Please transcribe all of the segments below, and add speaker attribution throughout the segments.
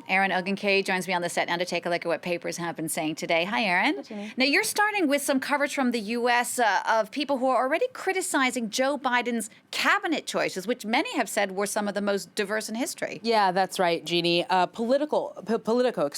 Speaker 1: Erin Ogunkay joins me on the set now to take a look at what papers have been saying today. Hi, Erin.
Speaker 2: Hi,
Speaker 1: now, you're starting with some coverage from the U.S. Of people who are already criticizing Joe Biden's cabinet choices, which many have said were some of the most diverse in history.
Speaker 2: Yeah, that's right, Jeannie. Politico,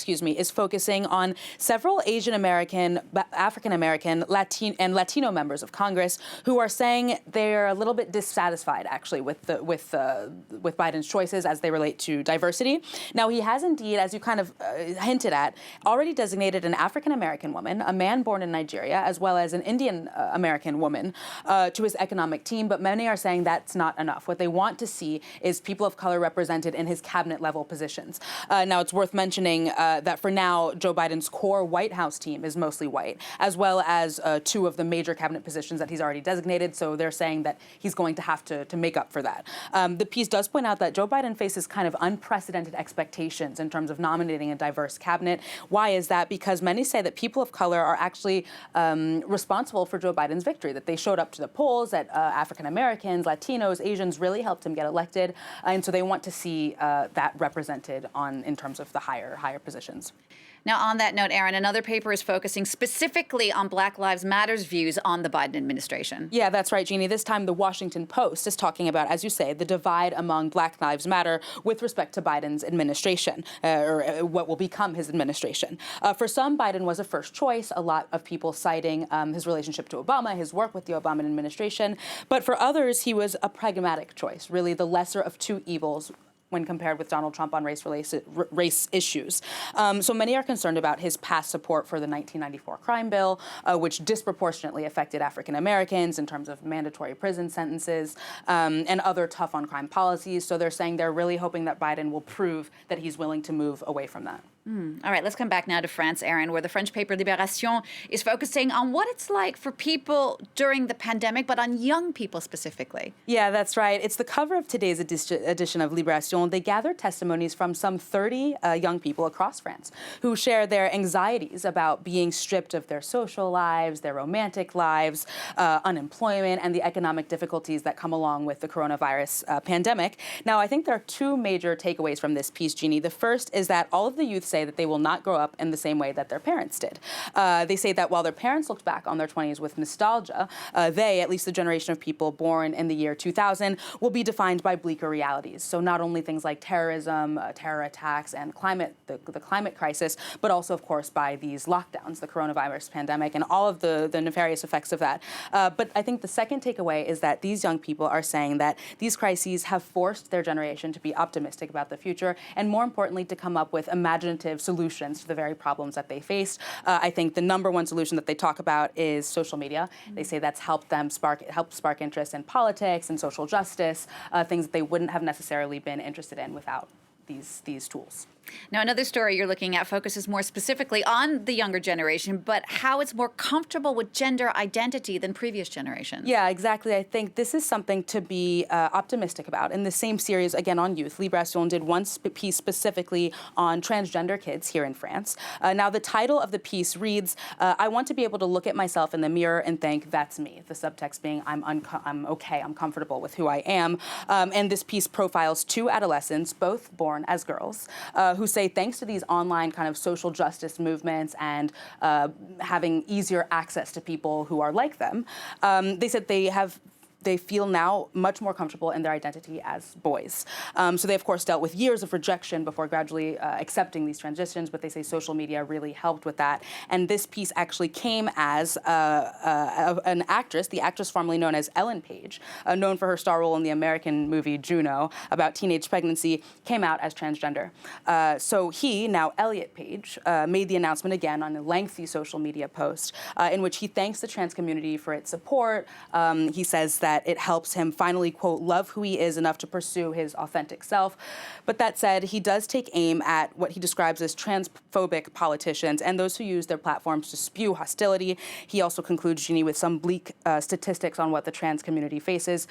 Speaker 2: is focusing on several Asian American, African American, Latino members of Congress who are saying they're a little bit dissatisfied, actually, with Biden's choices as they relate to diversity. Now, he has indeed, as you kind of hinted at, already designated an African American woman, a man born in Nigeria, as well as an Indian American woman to his economic team. But many are saying that's not enough. What they want to see is people of color represented in his cabinet level positions. Now, it's worth mentioning that for now, Joe Biden's core White House team is mostly white, as well as two of the major cabinet positions that he's already designated. So they're saying that he's going to have to make up for that. The piece does point out that Joe Biden faces kind of unprecedented expectations in terms of nominating a diverse cabinet. Why is that? Because many say that people of color are actually responsible for Joe Biden's victory, that they showed up to the polls, that African Americans, Latinos, Asians really helped him get elected. And so they want to see that represented in terms of the higher positions.
Speaker 1: Now, on that note, Erin, another paper is focusing specifically on Black Lives Matter's views on the Biden administration.
Speaker 2: Yeah, that's right, Jeannie. This time, the Washington Post is talking about, as you say, the divide among Black Lives Matter with respect to Biden's administration, or what will become his administration. For some, Biden was a first choice, a lot of people citing his relationship to Obama, his work with the Obama administration. But for others, he was a pragmatic choice, really the lesser of two evils when compared with Donald Trump on race issues. So many are concerned about his past support for the 1994 crime bill, which disproportionately affected African Americans in terms of mandatory prison sentences and other tough on crime policies. So they're saying they're really hoping that Biden will prove that he's willing to move away from that.
Speaker 1: All right, let's come back now to France, Erin, where the French paper Libération is focusing on what it's like for people during the pandemic, but on young people specifically.
Speaker 2: Yeah, that's right. It's the cover of today's edition of Libération. They gathered testimonies from some 30 young people across France who share their anxieties about being stripped of their social lives, their romantic lives, unemployment, and the economic difficulties that come along with the coronavirus pandemic. Now, I think there are two major takeaways from this piece, Jeannie. The first is that all of the youth say that they will not grow up in the same way that their parents did. They say that while their parents looked back on their 20s with nostalgia, they, at least the generation of people born in the year 2000, will be defined by bleaker realities. So not only things like terrorism, terror attacks, and the climate crisis, but also, of course, by these lockdowns, the coronavirus pandemic, and all of the nefarious effects of that. But I think the second takeaway is that these young people are saying that these crises have forced their generation to be optimistic about the future, and more importantly, to come up with imaginative solutions to the very problems that they faced. I think the number one solution that they talk about is social media. They say that's helped them spark interest in politics and social justice, things that they wouldn't have necessarily been interested in without these tools.
Speaker 1: Now, another story you're looking at focuses more specifically on the younger generation, but how it's more comfortable with gender identity than previous generations.
Speaker 2: Yeah, exactly. I think this is something to be optimistic about. In the same series, again on youth, Libération did one piece specifically on transgender kids here in France. Now, the title of the piece reads, I want to be able to look at myself in the mirror and think, that's me. The subtext being, I'm okay, I'm comfortable with who I am. And this piece profiles two adolescents, both born as girls, who say thanks to these online kind of social justice movements and having easier access to people who are like them, they said they feel now much more comfortable in their identity as boys. So they, of course, dealt with years of rejection before gradually accepting these transitions, but they say social media really helped with that. And this piece actually came as an actress, the actress formerly known as Ellen Page, known for her star role in the American movie Juno about teenage pregnancy, came out as transgender. So he, now Elliot Page, made the announcement again on a lengthy social media post in which he thanks the trans community for its support. He says that it helps him finally, quote, love who he is enough to pursue his authentic self. But that said, he does take aim at what he describes as transphobic politicians and those who use their platforms to spew hostility. He also concludes, Jeannie, with some bleak statistics on what the trans community faces,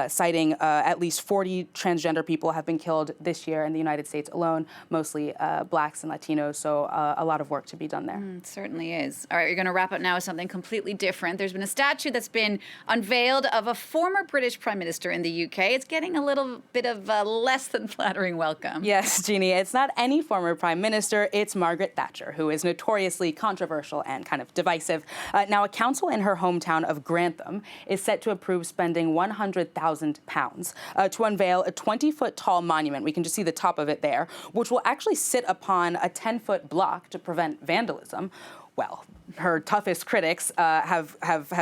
Speaker 2: citing at least 40 transgender people have been killed this year in the United States alone, mostly blacks and Latinos. So a lot of work to be done there.
Speaker 1: It certainly is. All right, we're going to wrap up now with something completely different. There's been a statue that's been unveiled of a former British Prime Minister in the UK. It's getting a little bit of a less than flattering welcome.
Speaker 2: Yes, Jeannie, it's not any former Prime Minister, it's Margaret Thatcher, who is notoriously controversial and kind of divisive. Now, a council in her hometown of Grantham is set to approve spending £100,000 to unveil a 20-foot tall monument. We can just see the top of it there, which will actually sit upon a 10-foot block to prevent vandalism. Well, her toughest critics have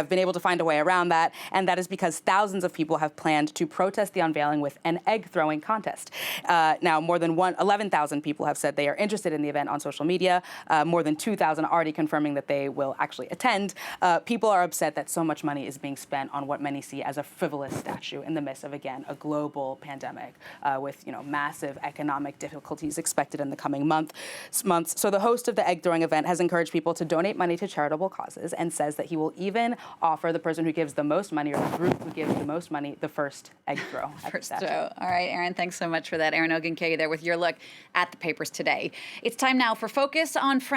Speaker 2: been able to find a way around that, and that is because thousands of people have planned to protest the unveiling with an egg-throwing contest. Now, more than 11,000 people have said they are interested in the event on social media, more than 2,000 already confirming that they will actually attend. People are upset that so much money is being spent on what many see as a frivolous statue in the midst of, again, a global pandemic with massive economic difficulties expected in the coming months. So the host of the egg-throwing event has encouraged people to donate money to charitable causes and says that he will even offer the person who gives the most money or the group who gives the most money the first egg throw.
Speaker 1: First throw. All right, Erin, thanks so much for that. Erin Ogunkeye there with your look at the papers today. It's time now for Focus on France.